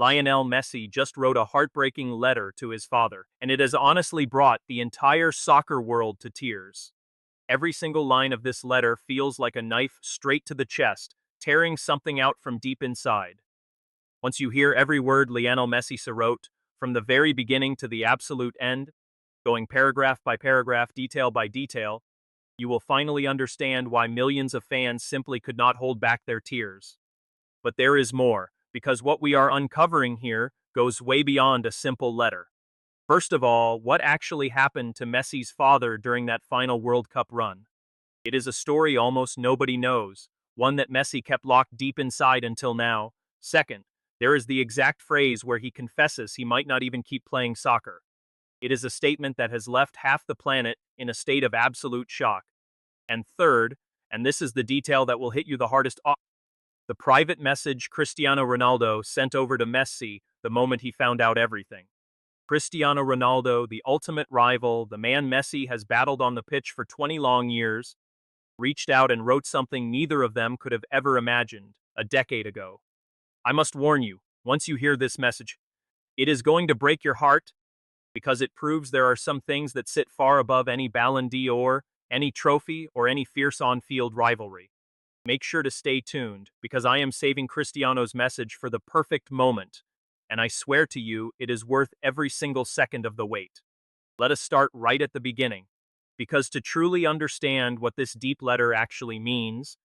Lionel Messi just wrote a heartbreaking letter to his father, and it has honestly brought the entire soccer world to tears. Every single line of this letter feels like a knife straight to the chest, tearing something out from deep inside. Once you hear every word Lionel Messi wrote, from the very beginning to the absolute end, going paragraph by paragraph, detail by detail, you will finally understand why millions of fans simply could not hold back their tears. But there is more, because what we are uncovering here goes way beyond a simple letter. First of all, what actually happened to Messi's father during that final World Cup run? It is a story almost nobody knows, one that Messi kept locked deep inside until now. Second, there is the exact phrase where he confesses he might not even keep playing soccer. It is a statement that has left half the planet in a state of absolute shock. And third, and this is the detail that will hit you the hardest, the private message Cristiano Ronaldo sent over to Messi the moment he found out everything. Cristiano Ronaldo, the ultimate rival, the man Messi has battled on the pitch for 20 long years, reached out and wrote something neither of them could have ever imagined a decade ago. I must warn you, once you hear this message, it is going to break your heart because it proves there are some things that sit far above any Ballon d'Or, any trophy, or any fierce on-field rivalry. Make sure to stay tuned, because I am saving Cristiano's message for the perfect moment, and I swear to you, it is worth every single second of the wait. Let us start right at the beginning, because to truly understand what this deep letter actually means,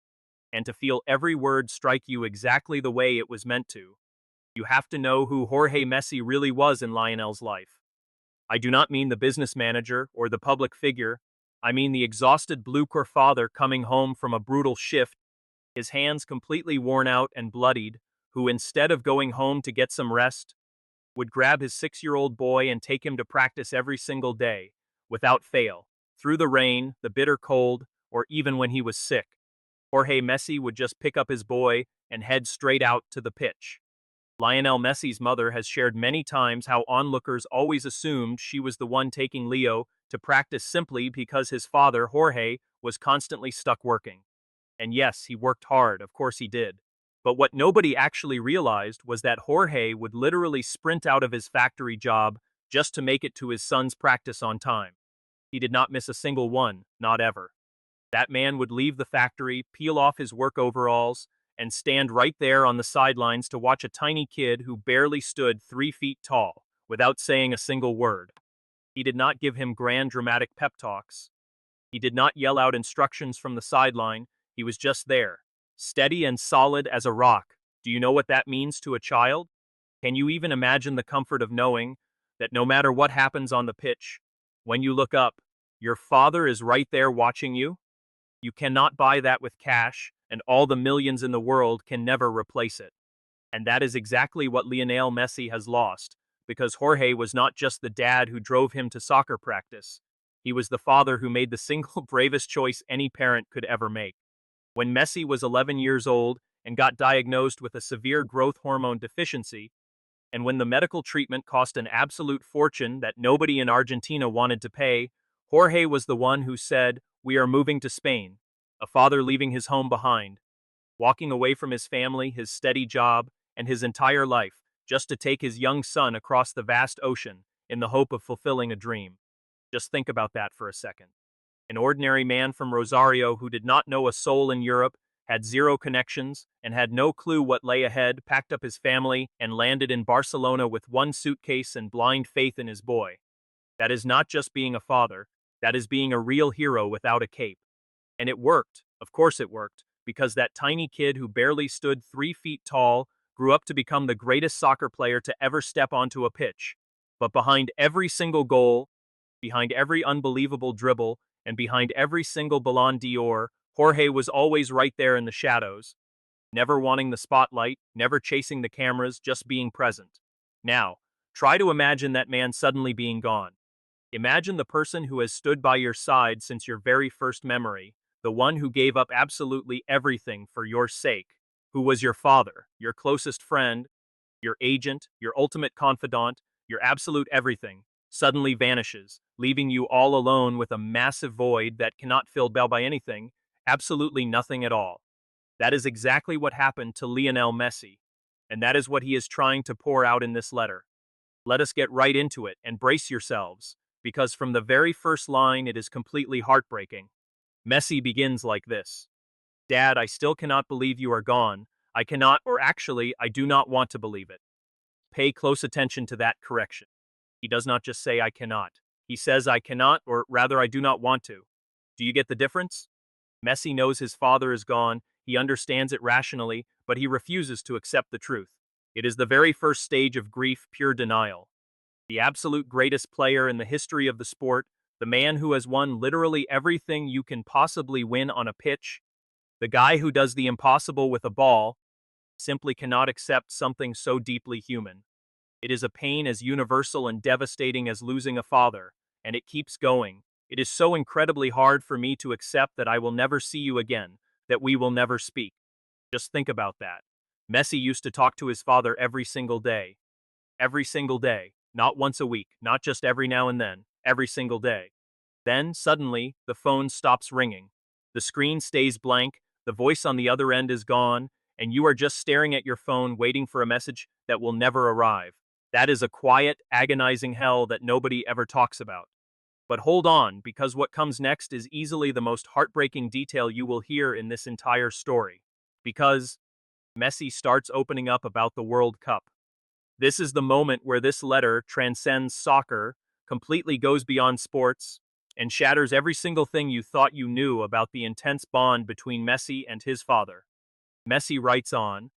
and to feel every word strike you exactly the way it was meant to, you have to know who Jorge Messi really was in Lionel's life. I do not mean the business manager or the public figure. I mean the exhausted blue-collar father coming home from a brutal shift, his hands completely worn out and bloodied, who instead of going home to get some rest, would grab his 6-year-old boy and take him to practice every single day, without fail, through the rain, the bitter cold, or even when he was sick. Jorge Messi would just pick up his boy and head straight out to the pitch. Lionel Messi's mother has shared many times how onlookers always assumed she was the one taking Leo to practice simply because his father, Jorge, was constantly stuck working. And yes, he worked hard, of course he did. But what nobody actually realized was that Jorge would literally sprint out of his factory job just to make it to his son's practice on time. He did not miss a single one, not ever. That man would leave the factory, peel off his work overalls, and stand right there on the sidelines to watch a tiny kid who barely stood 3 feet tall, without saying a single word. He did not give him grand dramatic pep talks. He did not yell out instructions from the sideline. He was just there, steady and solid as a rock. Do you know what that means to a child? Can you even imagine the comfort of knowing that no matter what happens on the pitch, when you look up, your father is right there watching you? You cannot buy that with cash, and all the millions in the world can never replace it. And that is exactly what Lionel Messi has lost, because Jorge was not just the dad who drove him to soccer practice. He was the father who made the single bravest choice any parent could ever make. When Messi was 11 years old and got diagnosed with a severe growth hormone deficiency, and when the medical treatment cost an absolute fortune that nobody in Argentina wanted to pay, Jorge was the one who said, "We are moving to Spain," a father leaving his home behind, walking away from his family, his steady job, and his entire life, just to take his young son across the vast ocean in the hope of fulfilling a dream. Just think about that for a second. An ordinary man from Rosario who did not know a soul in Europe, had zero connections, and had no clue what lay ahead, packed up his family and landed in Barcelona with one suitcase and blind faith in his boy. That is not just being a father, that is being a real hero without a cape. And it worked, of course it worked, because that tiny kid who barely stood 3 feet tall grew up to become the greatest soccer player to ever step onto a pitch. But behind every single goal, behind every unbelievable dribble, and behind every single Ballon d'Or, Jorge was always right there in the shadows, never wanting the spotlight, never chasing the cameras, just being present. Now, try to imagine that man suddenly being gone. Imagine the person who has stood by your side since your very first memory, the one who gave up absolutely everything for your sake, who was your father, your closest friend, your agent, your ultimate confidant, your absolute everything, suddenly vanishes, leaving you all alone with a massive void that cannot filled by anything, absolutely nothing at all. That is exactly what happened to Lionel Messi. And that is what he is trying to pour out in this letter. Let us get right into it and brace yourselves, because from the very first line it is completely heartbreaking. Messi begins like this. Dad, I still cannot believe you are gone. I cannot, or actually, I do not want to believe it. Pay close attention to that correction. He does not just say I cannot. He says I cannot, or rather I do not want to. Do you get the difference? Messi knows his father is gone, he understands it rationally, but he refuses to accept the truth. It is the very first stage of grief, pure denial. The absolute greatest player in the history of the sport, the man who has won literally everything you can possibly win on a pitch, the guy who does the impossible with a ball, simply cannot accept something so deeply human. It is a pain as universal and devastating as losing a father, and it keeps going. It is so incredibly hard for me to accept that I will never see you again, that we will never speak. Just think about that. Messi used to talk to his father every single day. Every single day. Not once a week, not just every now and then, every single day. Then, suddenly, the phone stops ringing. The screen stays blank, the voice on the other end is gone, and you are just staring at your phone waiting for a message that will never arrive. That is a quiet, agonizing hell that nobody ever talks about. But hold on, because what comes next is easily the most heartbreaking detail you will hear in this entire story. Because Messi starts opening up about the World Cup. This is the moment where this letter transcends soccer, completely goes beyond sports, and shatters every single thing you thought you knew about the intense bond between Messi and his father. Messi writes on,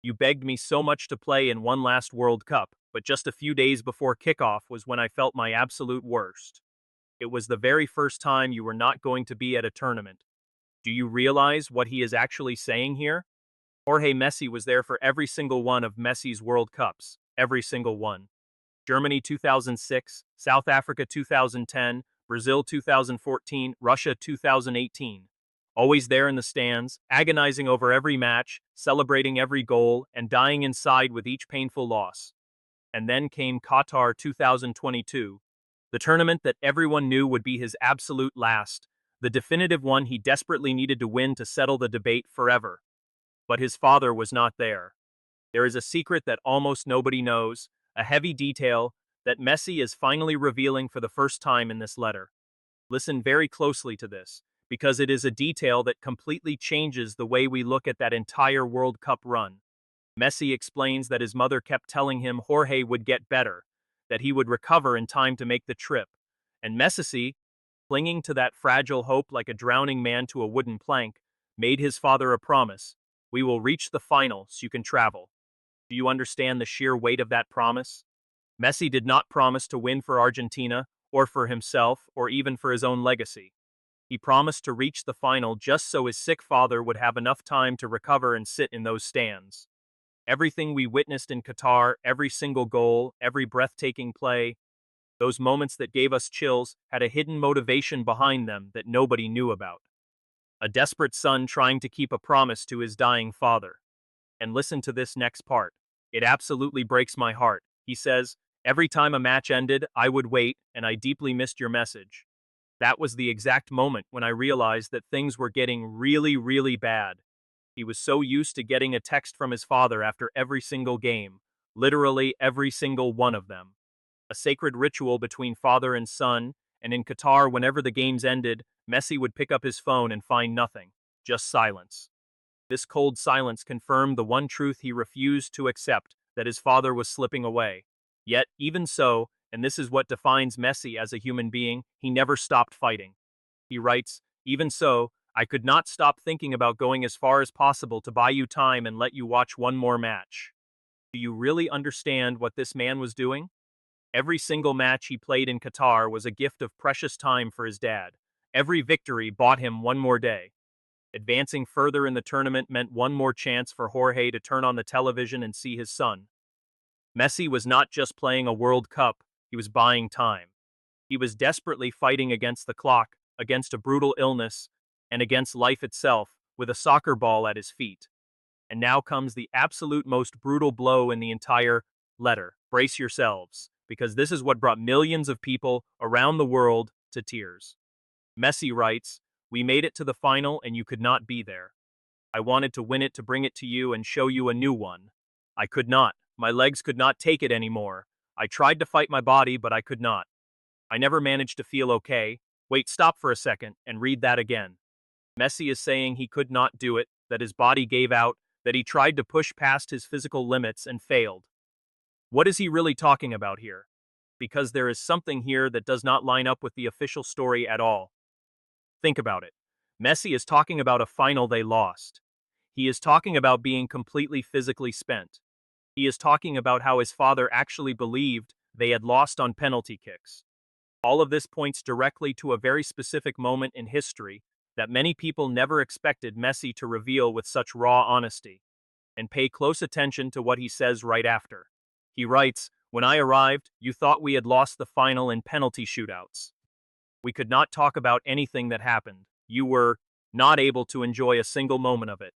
You begged me so much to play in one last World Cup, but just a few days before kickoff was when I felt my absolute worst. It was the very first time you were not going to be at a tournament. Do you realize what he is actually saying here? Jorge Messi was there for every single one of Messi's World Cups, every single one. Germany 2006, South Africa 2010, Brazil 2014, Russia 2018. Always there in the stands, agonizing over every match, celebrating every goal, and dying inside with each painful loss. And then came Qatar 2022, the tournament that everyone knew would be his absolute last, the definitive one he desperately needed to win to settle the debate forever. But his father was not there. There is a secret that almost nobody knows, a heavy detail that Messi is finally revealing for the first time in this letter. Listen very closely to this, because it is a detail that completely changes the way we look at that entire World Cup run. Messi explains that his mother kept telling him Jorge would get better, that he would recover in time to make the trip, and Messi, clinging to that fragile hope like a drowning man to a wooden plank, made his father a promise. We will reach the final so you can travel. Do you understand the sheer weight of that promise? Messi did not promise to win for Argentina, or for himself, or even for his own legacy. He promised to reach the final just so his sick father would have enough time to recover and sit in those stands. Everything we witnessed in Qatar, every single goal, every breathtaking play, those moments that gave us chills had a hidden motivation behind them that nobody knew about. A desperate son trying to keep a promise to his dying father. And listen to this next part. It absolutely breaks my heart. He says, Every time a match ended, I would wait, and I deeply missed your message. That was the exact moment when I realized that things were getting really, really bad. He was so used to getting a text from his father after every single game, literally every single one of them. A sacred ritual between father and son, and in Qatar, whenever the games ended, Messi would pick up his phone and find nothing, just silence. This cold silence confirmed the one truth he refused to accept, that his father was slipping away. Yet, even so, and this is what defines Messi as a human being, he never stopped fighting. He writes, Even so, I could not stop thinking about going as far as possible to buy you time and let you watch one more match. Do you really understand what this man was doing? Every single match he played in Qatar was a gift of precious time for his dad. Every victory bought him one more day. Advancing further in the tournament meant one more chance for Jorge to turn on the television and see his son. Messi was not just playing a World Cup, he was buying time. He was desperately fighting against the clock, against a brutal illness, and against life itself, with a soccer ball at his feet. And now comes the absolute most brutal blow in the entire letter. Brace yourselves, because this is what brought millions of people around the world to tears. Messi writes, We made it to the final and you could not be there. I wanted to win it to bring it to you and show you a new one. I could not. My legs could not take it anymore. I tried to fight my body, but I could not. I never managed to feel okay. Wait, stop for a second and read that again. Messi is saying he could not do it, that his body gave out, that he tried to push past his physical limits and failed. What is he really talking about here? Because there is something here that does not line up with the official story at all. Think about it. Messi is talking about a final they lost. He is talking about being completely physically spent. He is talking about how his father actually believed they had lost on penalty kicks. All of this points directly to a very specific moment in history that many people never expected Messi to reveal with such raw honesty. And pay close attention to what he says right after. He writes, "When I arrived, you thought we had lost the final in penalty shootouts. We could not talk about anything that happened. You were not able to enjoy a single moment of it."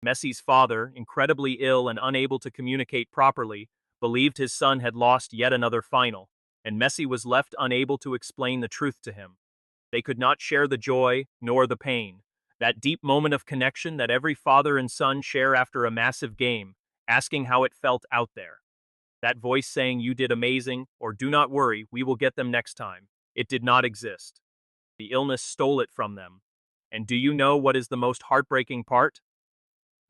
Messi's father, incredibly ill and unable to communicate properly, believed his son had lost yet another final, and Messi was left unable to explain the truth to him. They could not share the joy nor the pain, that deep moment of connection that every father and son share after a massive game, asking how it felt out there. That voice saying you did amazing, or do not worry, we will get them next time. It did not exist. The illness stole it from them. And do you know what is the most heartbreaking part?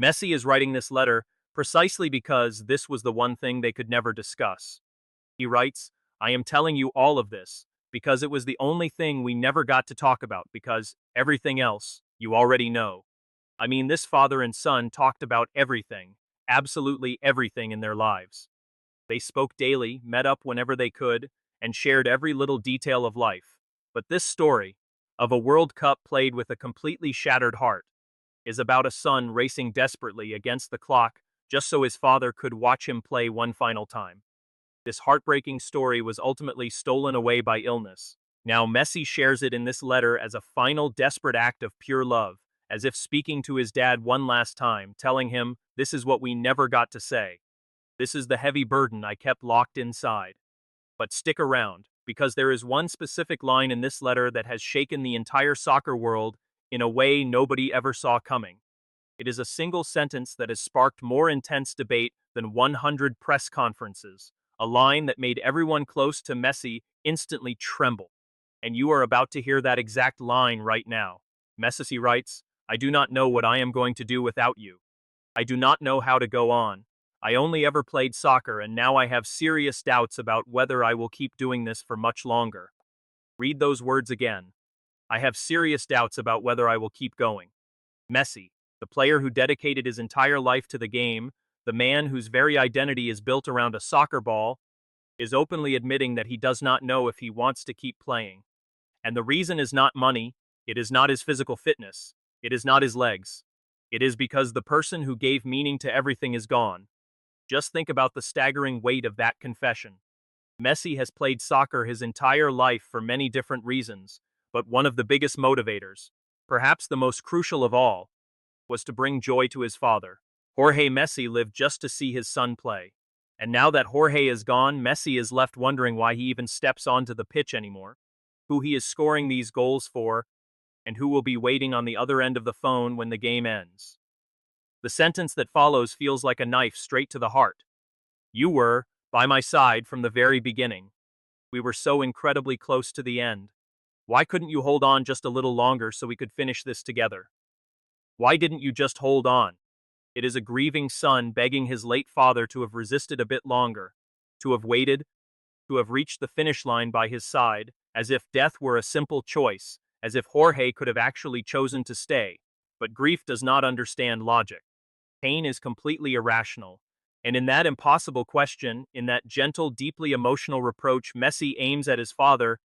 Messi is writing this letter precisely because this was the one thing they could never discuss. He writes, "I am telling you all of this because it was the only thing we never got to talk about because everything else, you already know." I mean, this father and son talked about everything, absolutely everything in their lives. They spoke daily, met up whenever they could, and shared every little detail of life. But this story, of a World Cup played with a completely shattered heart, is about a son racing desperately against the clock just so his father could watch him play one final time. This heartbreaking story was ultimately stolen away by illness. Now Messi shares it in this letter as a final desperate act of pure love, as if speaking to his dad one last time, telling him, "This is what we never got to say. This is the heavy burden I kept locked inside." But stick around, because there is one specific line in this letter that has shaken the entire soccer world in a way nobody ever saw coming. It is a single sentence that has sparked more intense debate than 100 press conferences, a line that made everyone close to Messi instantly tremble. And you are about to hear that exact line right now. Messi writes, "I do not know what I am going to do without you. I do not know how to go on. I only ever played soccer and now I have serious doubts about whether I will keep doing this for much longer." Read those words again. I have serious doubts about whether I will keep going. Messi, the player who dedicated his entire life to the game, the man whose very identity is built around a soccer ball, is openly admitting that he does not know if he wants to keep playing. And the reason is not money, it is not his physical fitness, it is not his legs. It is because the person who gave meaning to everything is gone. Just think about the staggering weight of that confession. Messi has played soccer his entire life for many different reasons, but one of the biggest motivators, perhaps the most crucial of all, was to bring joy to his father. Jorge Messi lived just to see his son play. And now that Jorge is gone, Messi is left wondering why he even steps onto the pitch anymore, who he is scoring these goals for, and who will be waiting on the other end of the phone when the game ends. The sentence that follows feels like a knife straight to the heart. You were by my side from the very beginning. We were so incredibly close to the end. Why couldn't you hold on just a little longer so we could finish this together? Why didn't you just hold on? It is a grieving son begging his late father to have resisted a bit longer, to have waited, to have reached the finish line by his side, as if death were a simple choice, as if Jorge could have actually chosen to stay. But grief does not understand logic. Pain is completely irrational. And in that impossible question, in that gentle, deeply emotional reproach Messi aims at his father,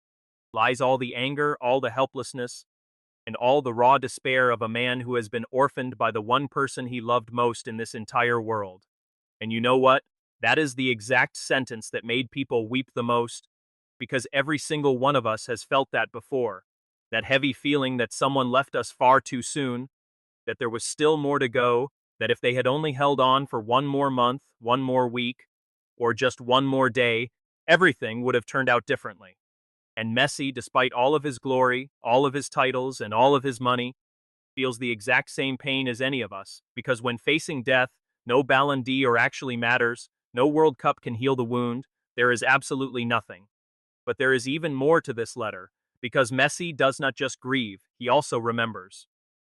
lies all the anger, all the helplessness, and all the raw despair of a man who has been orphaned by the one person he loved most in this entire world. And you know what? That is the exact sentence that made people weep the most, because every single one of us has felt that before. That heavy feeling that someone left us far too soon, that there was still more to go, that if they had only held on for one more month, one more week, or just one more day, everything would have turned out differently. And Messi, despite all of his glory, all of his titles, and all of his money, feels the exact same pain as any of us, because when facing death, No Ballon d'Or actually matters, no World Cup can heal the wound, there is absolutely nothing. But there is even more to this letter, because Messi does not just grieve, he also remembers.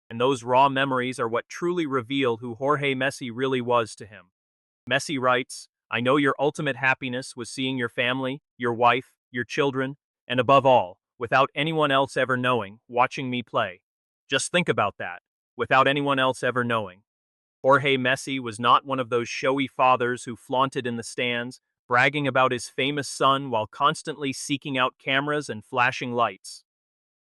And those raw memories are what truly reveal who Jorge Messi really was to him. Messi writes, I know your ultimate happiness was seeing your family, your wife, your children, and above all, without anyone else ever knowing, watching me play. Just think about that, without anyone else ever knowing. Jorge Messi was not one of those showy fathers who flaunted in the stands, bragging about his famous son while constantly seeking out cameras and flashing lights.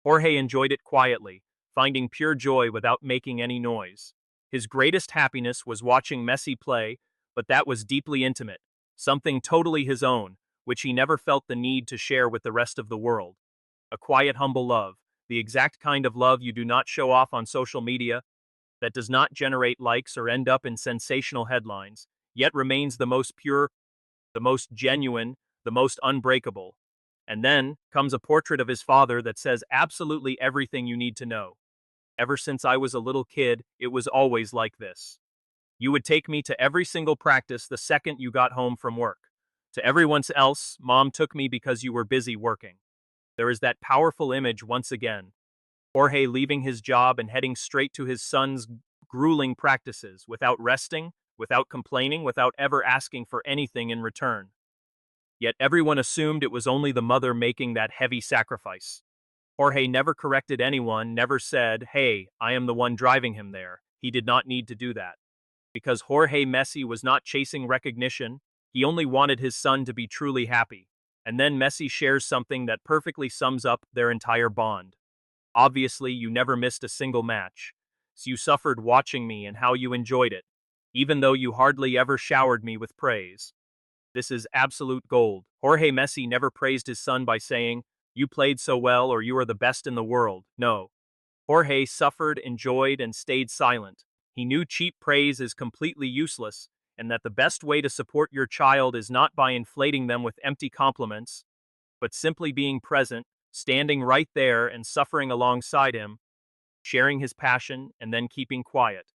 Jorge enjoyed it quietly, finding pure joy without making any noise. His greatest happiness was watching Messi play, but that was deeply intimate, something totally his own, which he never felt the need to share with the rest of the world. A quiet, humble love, the exact kind of love you do not show off on social media, that does not generate likes or end up in sensational headlines, yet remains the most pure, the most genuine, the most unbreakable. And then comes a portrait of his father that says absolutely everything you need to know. Ever since I was a little kid, it was always like this. You would take me to every single practice the second you got home from work. To everyone else, Mom took me because you were busy working. There is that powerful image once again. Jorge leaving his job and heading straight to his son's grueling practices without resting, without complaining, without ever asking for anything in return. Yet everyone assumed it was only the mother making that heavy sacrifice. Jorge never corrected anyone, never said, hey, I am the one driving him there. He did not need to do that. Because Jorge Messi was not chasing recognition, he only wanted his son to be truly happy. And then Messi shares something that perfectly sums up their entire bond. Obviously, you never missed a single match. So you suffered watching me and how you enjoyed it, even though you hardly ever showered me with praise. This is absolute gold. Jorge Messi never praised his son by saying, you played so well or you are the best in the world. No. Jorge suffered, enjoyed, and stayed silent. He knew cheap praise is completely useless, and that the best way to support your child is not by inflating them with empty compliments, but simply being present, standing right there and suffering alongside him, sharing his passion, and then keeping quiet.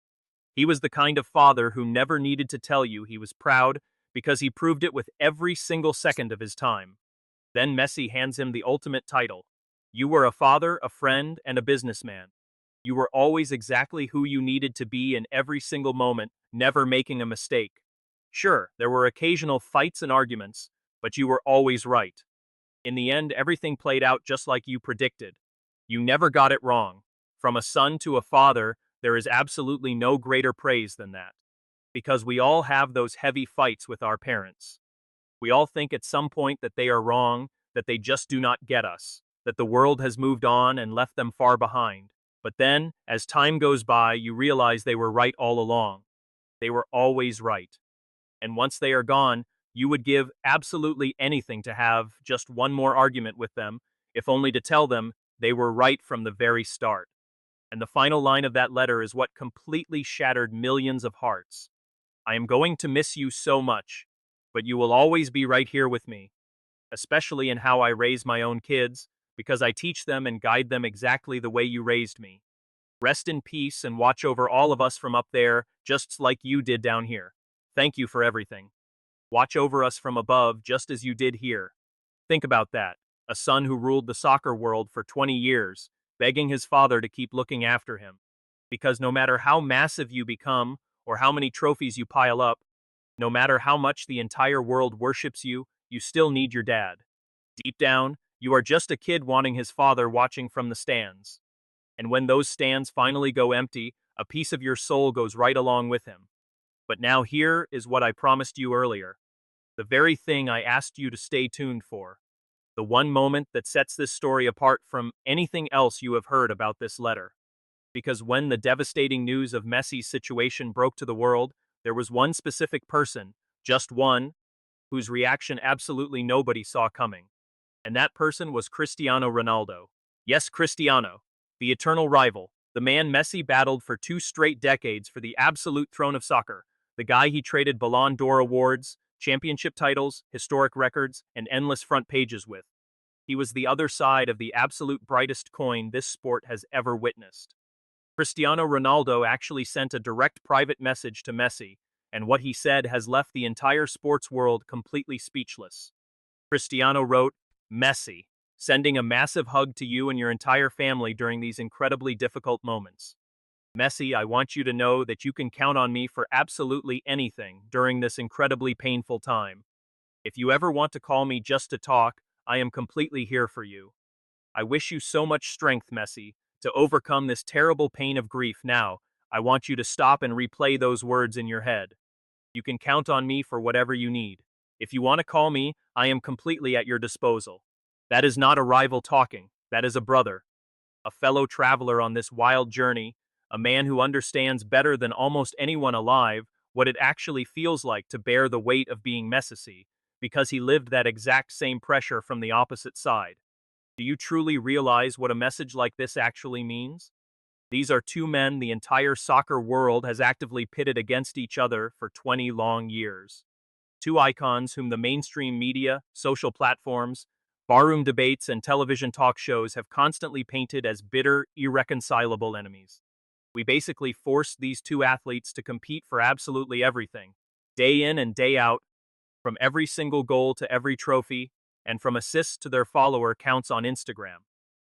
He was the kind of father who never needed to tell you he was proud because he proved it with every single second of his time. Then Messi hands him the ultimate title. You were a father, a friend, and a businessman. You were always exactly who you needed to be in every single moment, never making a mistake. Sure, there were occasional fights and arguments, but you were always right. In the end, everything played out just like you predicted. You never got it wrong. From a son to a father, there is absolutely no greater praise than that. Because we all have those heavy fights with our parents. We all think at some point that they are wrong, that they just do not get us, that the world has moved on and left them far behind. But then, as time goes by, you realize they were right all along. They were always right. And once they are gone, you would give absolutely anything to have just one more argument with them, if only to tell them they were right from the very start. And the final line of that letter is what completely shattered millions of hearts. I am going to miss you so much, but you will always be right here with me, especially in how I raise my own kids, because I teach them and guide them exactly the way you raised me. Rest in peace and watch over all of us from up there, just like you did down here. Thank you for everything. Watch over us from above, just as you did here. Think about that. A son who ruled the soccer world for 20 years, begging his father to keep looking after him. Because no matter how massive you become, or how many trophies you pile up, no matter how much the entire world worships you, you still need your dad. Deep down, you are just a kid wanting his father watching from the stands. And when those stands finally go empty, a piece of your soul goes right along with him. But now here is what I promised you earlier. The very thing I asked you to stay tuned for. The one moment that sets this story apart from anything else you have heard about this letter. Because when the devastating news of Messi's situation broke to the world, there was one specific person, just one, whose reaction absolutely nobody saw coming. And that person was Cristiano Ronaldo. Yes, Cristiano, the eternal rival, the man Messi battled for 2 straight decades for the absolute throne of soccer, the guy he traded Ballon d'Or awards, championship titles, historic records, and endless front pages with. He was the other side of the absolute brightest coin this sport has ever witnessed. Cristiano Ronaldo actually sent a direct private message to Messi, and what he said has left the entire sports world completely speechless. Cristiano wrote, Messi, sending a massive hug to you and your entire family during these incredibly difficult moments. Messi, I want you to know that you can count on me for absolutely anything during this incredibly painful time. If you ever want to call me just to talk, I am completely here for you. I wish you so much strength, Messi, to overcome this terrible pain of grief now. I want you to stop and replay those words in your head. You can count on me for whatever you need. If you want to call me, I am completely at your disposal. That is not a rival talking, that is a brother, a fellow traveler on this wild journey, a man who understands better than almost anyone alive what it actually feels like to bear the weight of being Messi, because he lived that exact same pressure from the opposite side. Do you truly realize what a message like this actually means? These are two men the entire soccer world has actively pitted against each other for 20 long years. Two icons whom the mainstream media, social platforms, barroom debates, and television talk shows have constantly painted as bitter, irreconcilable enemies. We basically forced these two athletes to compete for absolutely everything, day in and day out, from every single goal to every trophy, and from assists to their follower counts on Instagram.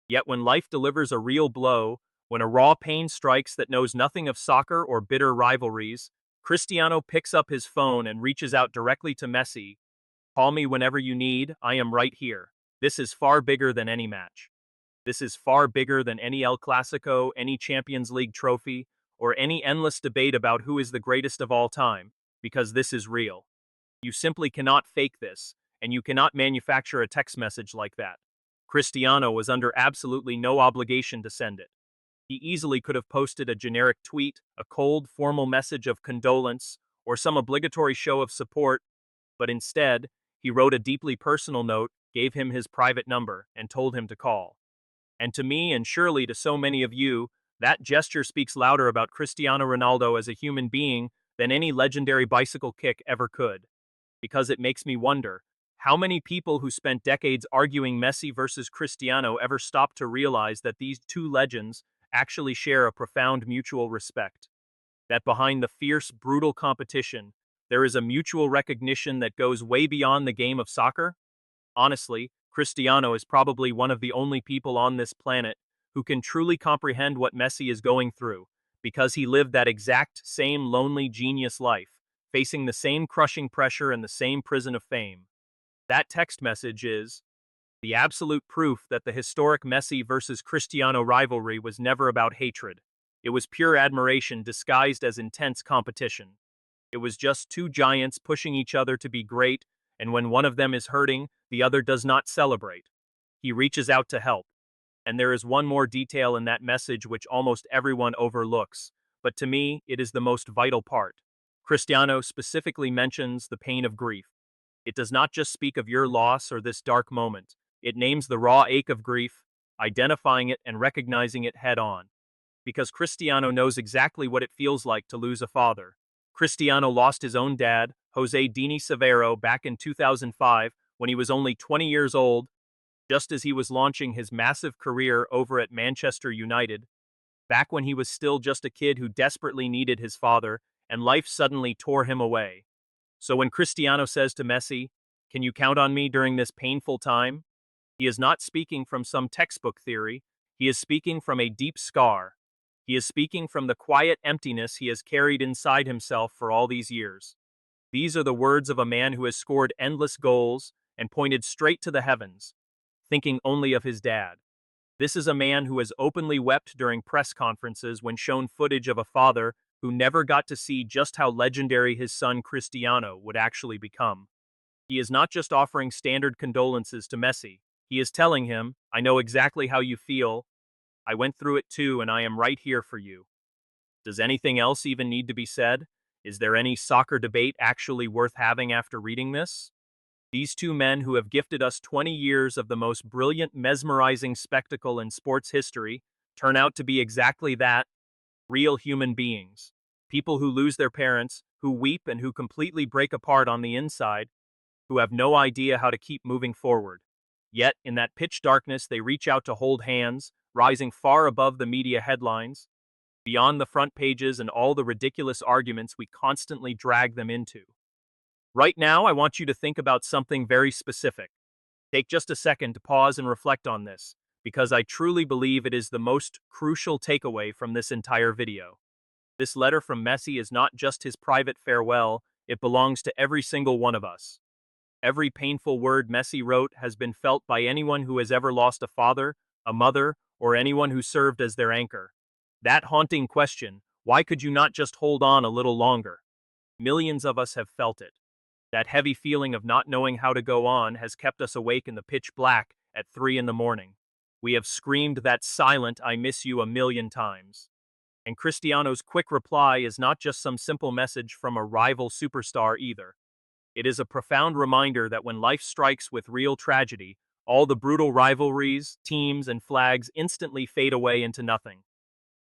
Yet when life delivers a real blow, when a raw pain strikes that knows nothing of soccer or bitter rivalries, Cristiano picks up his phone and reaches out directly to Messi. Call me whenever you need, I am right here. This is far bigger than any match. This is far bigger than any El Clasico, any Champions League trophy, or any endless debate about who is the greatest of all time, because this is real. You simply cannot fake this, and you cannot manufacture a text message like that. Cristiano was under absolutely no obligation to send it. He easily could have posted a generic tweet, a cold, formal message of condolence, or some obligatory show of support, but instead, he wrote a deeply personal note, gave him his private number, and told him to call. And to me, and surely to so many of you, that gesture speaks louder about Cristiano Ronaldo as a human being than any legendary bicycle kick ever could. Because it makes me wonder, how many people who spent decades arguing Messi versus Cristiano ever stopped to realize that these two legends actually share a profound mutual respect? That behind the fierce, brutal competition, there is a mutual recognition that goes way beyond the game of soccer? Honestly, Cristiano is probably one of the only people on this planet who can truly comprehend what Messi is going through, because he lived that exact same lonely genius life, facing the same crushing pressure and the same prison of fame. That text message is the absolute proof that the historic Messi versus Cristiano rivalry was never about hatred. It was pure admiration disguised as intense competition. It was just two giants pushing each other to be great, and when one of them is hurting, the other does not celebrate. He reaches out to help. And there is one more detail in that message which almost everyone overlooks, but to me, it is the most vital part. Cristiano specifically mentions the pain of grief. It does not just speak of your loss or this dark moment. It names the raw ache of grief, identifying it and recognizing it head on. Because Cristiano knows exactly what it feels like to lose a father. Cristiano lost his own dad, Jose Dini Severo, back in 2005 when he was only 20 years old, just as he was launching his massive career over at Manchester United, back when he was still just a kid who desperately needed his father, and life suddenly tore him away. So when Cristiano says to Messi, "Can you count on me during this painful time?" he is not speaking from some textbook theory, he is speaking from a deep scar. He is speaking from the quiet emptiness he has carried inside himself for all these years. These are the words of a man who has scored endless goals and pointed straight to the heavens, thinking only of his dad. This is a man who has openly wept during press conferences when shown footage of a father who never got to see just how legendary his son Cristiano would actually become. He is not just offering standard condolences to Messi. He is telling him, I know exactly how you feel. I went through it too, and I am right here for you. Does anything else even need to be said? Is there any soccer debate actually worth having after reading this? These two men who have gifted us 20 years of the most brilliant, mesmerizing spectacle in sports history turn out to be exactly that, real human beings. People who lose their parents, who weep and who completely break apart on the inside, who have no idea how to keep moving forward. Yet, in that pitch darkness, they reach out to hold hands, rising far above the media headlines. beyond the front pages and all the ridiculous arguments we constantly drag them into. Right now, I want you to think about something very specific. Take just a second to pause and reflect on this, because I truly believe it is the most crucial takeaway from this entire video. This letter from Messi is not just his private farewell, it belongs to every single one of us. Every painful word Messi wrote has been felt by anyone who has ever lost a father, a mother, or anyone who served as their anchor. That haunting question, why could you not just hold on a little longer? Millions of us have felt it. That heavy feeling of not knowing how to go on has kept us awake in the pitch black at 3 in the morning. We have screamed that silent "I miss you" a million times. And Cristiano's quick reply is not just some simple message from a rival superstar either. It is a profound reminder that when life strikes with real tragedy, all the brutal rivalries, teams, and flags instantly fade away into nothing.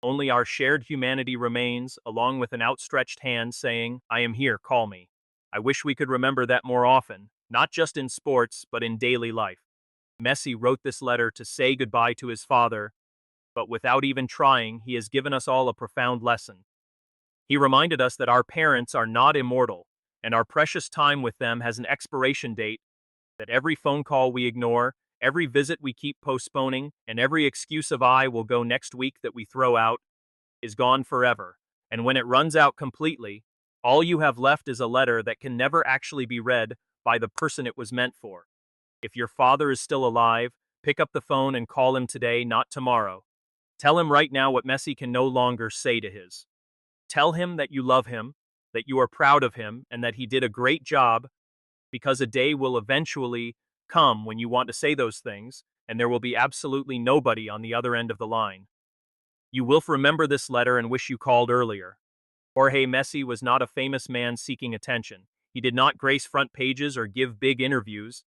Only our shared humanity remains, along with an outstretched hand saying, "I am here, call me." I wish we could remember that more often, not just in sports, but in daily life. Messi wrote this letter to say goodbye to his father, but without even trying, he has given us all a profound lesson. He reminded us that our parents are not immortal, and our precious time with them has an expiration date, that every phone call we ignore, every visit we keep postponing, and every excuse of "I will go next week" that we throw out, is gone forever. And when it runs out completely, all you have left is a letter that can never actually be read by the person it was meant for. If your father is still alive, pick up the phone and call him today, not tomorrow. Tell him right now what Messi can no longer say to his. Tell him that you love him, that you are proud of him, and that he did a great job, because a day will eventually come when you want to say those things, and there will be absolutely nobody on the other end of the line. You will remember this letter and wish you called earlier. Jorge Messi was not a famous man seeking attention. He did not grace front pages or give big interviews.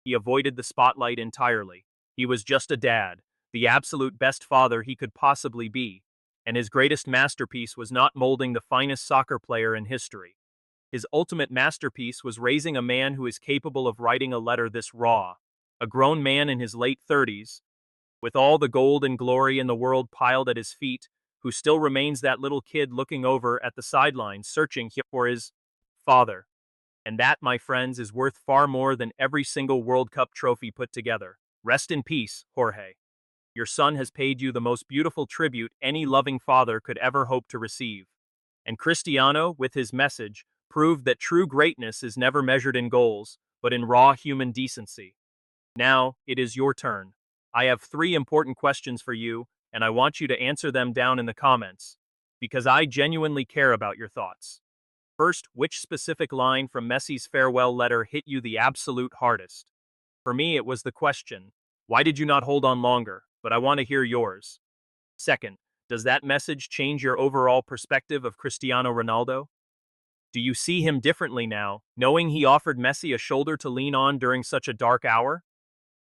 He avoided the spotlight entirely. He was just a dad, the absolute best father he could possibly be. And his greatest masterpiece was not molding the finest soccer player in history. His ultimate masterpiece was raising a man who is capable of writing a letter this raw. A grown man in his late 30s, with all the gold and glory in the world piled at his feet, who still remains that little kid looking over at the sidelines searching for his father. And that, my friends, is worth far more than every single World Cup trophy put together. Rest in peace, Jorge. Your son has paid you the most beautiful tribute any loving father could ever hope to receive. And Cristiano, with his message, proved that true greatness is never measured in goals, but in raw human decency. Now, it is your turn. I have 3 important questions for you, and I want you to answer them down in the comments, because I genuinely care about your thoughts. First, which specific line from Messi's farewell letter hit you the absolute hardest? For me, it was the question, why did you not hold on longer? But I want to hear yours. Second, does that message change your overall perspective of Cristiano Ronaldo? Do you see him differently now, knowing he offered Messi a shoulder to lean on during such a dark hour?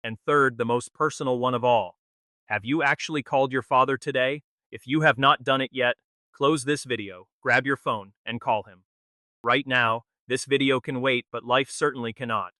And third, the most personal one of all, have you actually called your father today? If you have not done it yet, close this video, grab your phone, and call him. Right now, this video can wait, but life certainly cannot.